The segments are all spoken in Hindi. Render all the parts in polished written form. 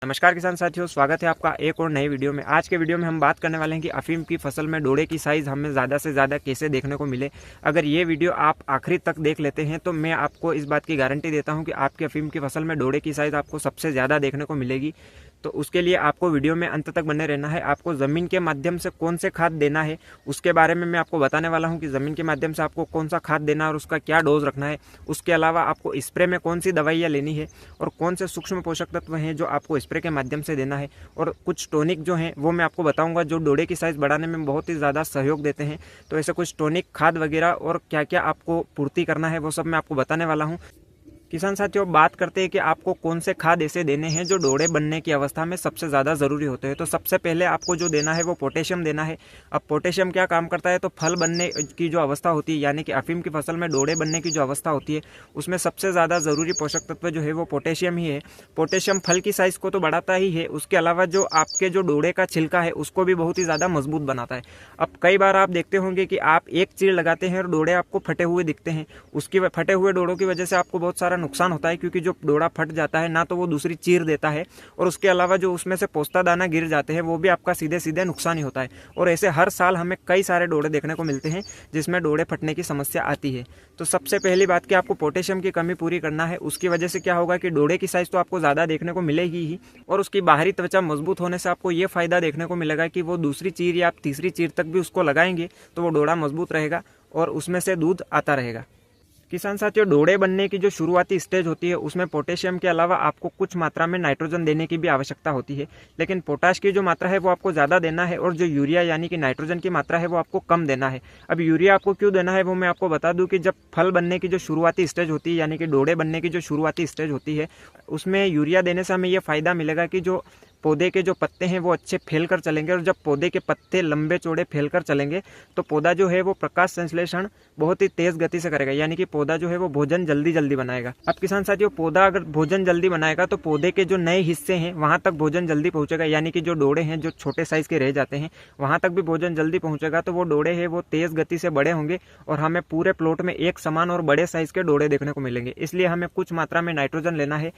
नमस्कार किसान साथियों, स्वागत है आपका एक और नई वीडियो में। आज के वीडियो में हम बात करने वाले हैं कि अफीम की फसल में डोड़े की साइज़ हमें ज़्यादा से ज़्यादा कैसे देखने को मिले। अगर ये वीडियो आप आखिरी तक देख लेते हैं तो मैं आपको इस बात की गारंटी देता हूं कि आपकी अफीम की फसल में डोड़े की साइज़ आपको सबसे ज़्यादा देखने को मिलेगी। तो उसके लिए आपको वीडियो में अंत तक बने रहना है। आपको ज़मीन के माध्यम से कौन से खाद देना है उसके बारे में मैं आपको बताने वाला हूं कि ज़मीन के माध्यम से आपको कौन सा खाद देना है और उसका क्या डोज रखना है। उसके अलावा आपको स्प्रे में कौन सी दवाइयाँ लेनी है और कौन से सूक्ष्म पोषक तत्व हैं जो आपको स्प्रे के माध्यम से देना है, और कुछ टॉनिक जो हैं वो मैं आपको बताऊंगा जो डोड़े की साइज़ बढ़ाने में बहुत ही ज़्यादा सहयोग देते हैं। तो ऐसे कुछ टॉनिक, खाद वगैरह और क्या क्या आपको पूर्ति करना है वो सब मैं आपको बताने वाला हूँ। किसान साथियों, बात करते हैं कि आपको कौन से खाद ऐसे देने हैं जो डोड़े बनने की अवस्था में सबसे ज़्यादा ज़रूरी होते हैं। तो सबसे पहले आपको जो देना है वो पोटेशियम देना है। अब पोटेशियम क्या काम करता है, तो फल बनने की जो अवस्था होती है यानी कि अफीम की फसल में डोड़े बनने की जो अवस्था होती है उसमें सबसे ज़्यादा ज़रूरी पोषक तत्व जो है वो पोटेशियम ही है। पोटेशियम फल की साइज़ को तो बढ़ाता ही है, उसके अलावा जो आपके जो डोड़े का छिलका है उसको भी बहुत ही ज़्यादा मजबूत बनाता है। अब कई बार आप देखते होंगे कि आप एक चीड़ लगाते हैं और डोड़े आपको फटे हुए दिखते हैं। उसकी फटे हुए डोड़ों की वजह से आपको बहुत सारा नुकसान होता है, क्योंकि जो डोड़ा फट जाता है ना तो वो दूसरी चीर देता है, और उसके अलावा जो उसमें से पोस्ता दाना गिर जाते हैं वो भी आपका सीधे सीधे नुकसान ही होता है। और ऐसे हर साल हमें कई सारे डोड़े देखने को मिलते हैं जिसमें डोड़े फटने की समस्या आती है। तो सबसे पहली बात कि आपको पोटेशियम की कमी पूरी करना है। उसकी वजह से क्या होगा कि डोड़े की साइज तो आपको ज़्यादा देखने को मिलेगी ही, और उसकी बाहरी त्वचा मजबूत होने से आपको ये फायदा देखने को मिलेगा कि वो दूसरी चीर या तीसरी चीर तक भी उसको लगाएंगे तो वो डोड़ा मजबूत रहेगा और उसमें से दूध आता रहेगा। किसान साथियों, डोड़े बनने की जो शुरुआती स्टेज होती है उसमें पोटेशियम के अलावा आपको कुछ मात्रा में नाइट्रोजन देने की भी आवश्यकता होती है, लेकिन पोटाश की जो मात्रा है वो आपको ज़्यादा देना है और जो यूरिया यानी कि नाइट्रोजन की मात्रा है वो आपको कम देना है। अब यूरिया आपको क्यों देना है वो मैं आपको बता दूं कि जब फल बनने की जो शुरुआती स्टेज होती है यानी कि डोड़े बनने की जो शुरुआती स्टेज होती है उसमें यूरिया देने से हमें ये फ़ायदा मिलेगा कि जो पौधे के जो पत्ते हैं वो अच्छे फैलकर चलेंगे, और जब पौधे के पत्ते लंबे चौड़े फैलकर चलेंगे तो पौधा जो है वो प्रकाश संश्लेषण बहुत ही तेज गति से करेगा, यानी कि पौधा जो है वो भोजन जल्दी जल्दी बनाएगा। अब किसान साथियों, पौधा अगर भोजन जल्दी बनाएगा तो पौधे के जो नए हिस्से हैं वहां तक भोजन जल्दी पहुंचेगा, यानी कि जो डोड़े हैं जो छोटे साइज के रह जाते हैं वहां तक भी भोजन जल्दी पहुंचेगा। तो वो डोड़े हैं वो तेज गति से बड़े होंगे और हमें पूरे प्लॉट में एक समान और बड़े साइज के डोड़े देखने को मिलेंगे। इसलिए हमें कुछ मात्रा में नाइट्रोजन लेना है।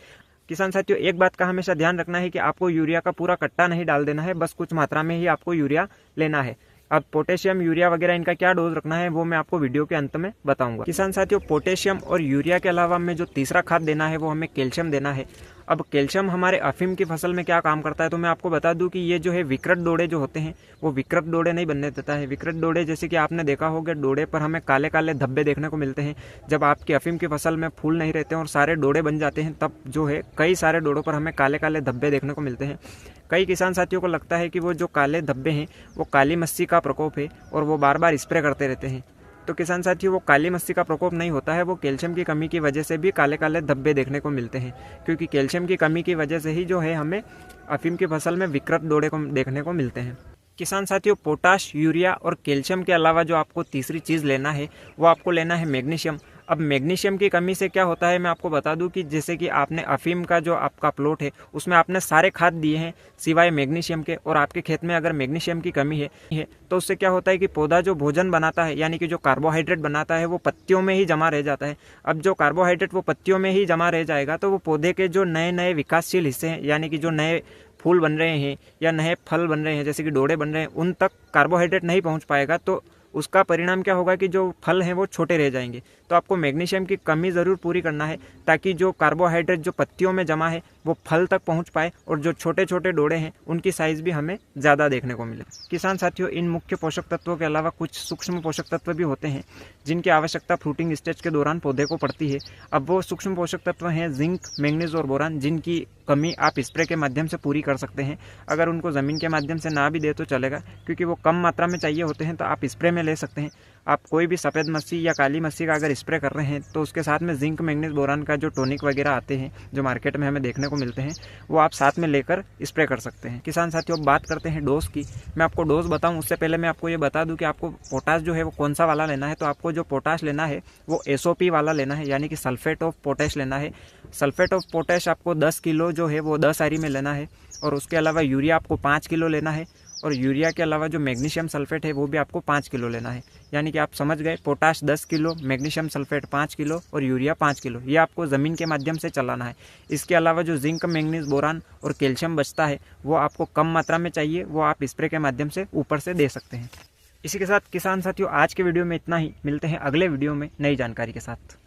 किसान साथियों, एक बात का हमेशा ध्यान रखना है कि आपको यूरिया का पूरा कट्टा नहीं डाल देना है, बस कुछ मात्रा में ही आपको यूरिया लेना है। अब पोटेशियम, यूरिया वगैरह इनका क्या डोज रखना है वो मैं आपको वीडियो के अंत में बताऊंगा। किसान साथियों, पोटेशियम और यूरिया के अलावा हमें जो तीसरा खाद देना है वो हमें कैल्शियम देना है। अब कैल्शियम हमारे अफीम की फसल में क्या काम करता है, तो मैं आपको बता दूं कि ये जो है विकृत डोड़े जो होते हैं वो विकृत डोड़े नहीं बनने देता है। विकृत डोड़े जैसे कि आपने देखा होगा, डोड़े पर हमें काले काले धब्बे देखने को मिलते हैं। जब आपकी अफीम की फसल में फूल नहीं रहते हैं और सारे डोड़े बन जाते हैं तब जो है कई सारे डोड़ों पर हमें काले काले धब्बे देखने को मिलते हैं। कई किसान साथियों को लगता है कि वो जो काले धब्बे हैं वो काली मस्सी का प्रकोप है और वो बार बार स्प्रे करते रहते हैं। तो किसान साथियों, वो काली मस्सी का प्रकोप नहीं होता है, वो कैल्शियम की कमी की वजह से भी काले काले धब्बे देखने को मिलते हैं, क्योंकि कैल्शियम की कमी की वजह से ही जो है हमें अफीम की फसल में विकृत डोड़े को देखने को मिलते हैं। किसान साथियों, पोटाश, यूरिया और कैल्शियम के अलावा जो आपको तीसरी चीज़ लेना है वो आपको लेना है मैग्नीशियम। अब मैग्नीशियम की कमी से क्या होता है मैं आपको बता दूं कि जैसे कि आपने अफीम का जो आपका प्लॉट है उसमें आपने सारे खाद दिए हैं सिवाय मैग्नीशियम के, और आपके खेत में अगर मैग्नीशियम की कमी है तो उससे क्या होता है कि पौधा जो भोजन बनाता है यानी कि जो कार्बोहाइड्रेट बनाता है वो पत्तियों में ही जमा रह जाता है। अब जो कार्बोहाइड्रेट वो पत्तियों में ही जमा रह जाएगा तो वो पौधे के जो नए नए विकासशील हिस्से हैं यानी कि जो नए फूल बन रहे हैं या नए फल बन रहे हैं जैसे कि डोड़े बन रहे हैं उन तक कार्बोहाइड्रेट नहीं पहुंच पाएगा, तो उसका परिणाम क्या होगा कि जो फल हैं वो छोटे रह जाएंगे। तो आपको मैग्नीशियम की कमी ज़रूर पूरी करना है ताकि जो कार्बोहाइड्रेट जो पत्तियों में जमा है वो फल तक पहुंच पाए और जो छोटे छोटे डोड़े हैं उनकी साइज़ भी हमें ज़्यादा देखने को मिले। किसान साथियों, इन मुख्य पोषक तत्वों के अलावा कुछ सूक्ष्म पोषक तत्व भी होते हैं जिनकी आवश्यकता फ्रूटिंग स्टेज के दौरान पौधे को पड़ती है। अब वो सूक्ष्म पोषक तत्व हैं जिंक, मैंगनीज और बोरान, जिनकी कमी आप स्प्रे के माध्यम से पूरी कर सकते हैं। अगर उनको ज़मीन के माध्यम से ना भी दे तो चलेगा, क्योंकि वो कम मात्रा में चाहिए होते हैं तो आप स्प्रे में ले सकते हैं। आप कोई भी सफ़ेद मस्सी या काली मस्सी का अगर स्प्रे कर रहे हैं तो उसके साथ में जिंक, मैंगनीज, बोरान का जो टॉनिक वगैरह आते हैं जो मार्केट में हमें देखने को मिलते हैं वो आप साथ में लेकर स्प्रे कर सकते हैं। किसान साथियों, बात करते हैं डोज की। मैं आपको डोज बताऊं उससे पहले मैं आपको ये बता दूं कि आपको पोटाश जो है वो कौन सा वाला लेना है। तो आपको जो पोटाश लेना है वो SOP वाला लेना है, यानी कि सल्फेट ऑफ पोटैश लेना है। सल्फेट ऑफ पोटैश आपको 10 किलो जो है वो 10 आरी में लेना है, और उसके अलावा यूरिया आपको 5 किलो लेना है, और यूरिया के अलावा जो मैग्नीशियम सल्फेट है वो भी आपको 5 किलो लेना है। यानी कि आप समझ गए, potash 10 kilo, magnesium sulphate 5 kilo और यूरिया 5 किलो, ये आपको ज़मीन के माध्यम से चलाना है। इसके अलावा जो जिंक, मैंगनीज, बोरान और कैल्शियम बचता है वो आपको कम मात्रा में चाहिए, वो आप स्प्रे के माध्यम से ऊपर से दे सकते हैं। इसी के साथ किसान साथियों, आज के वीडियो में इतना ही। मिलते हैं अगले वीडियो में नई जानकारी के साथ।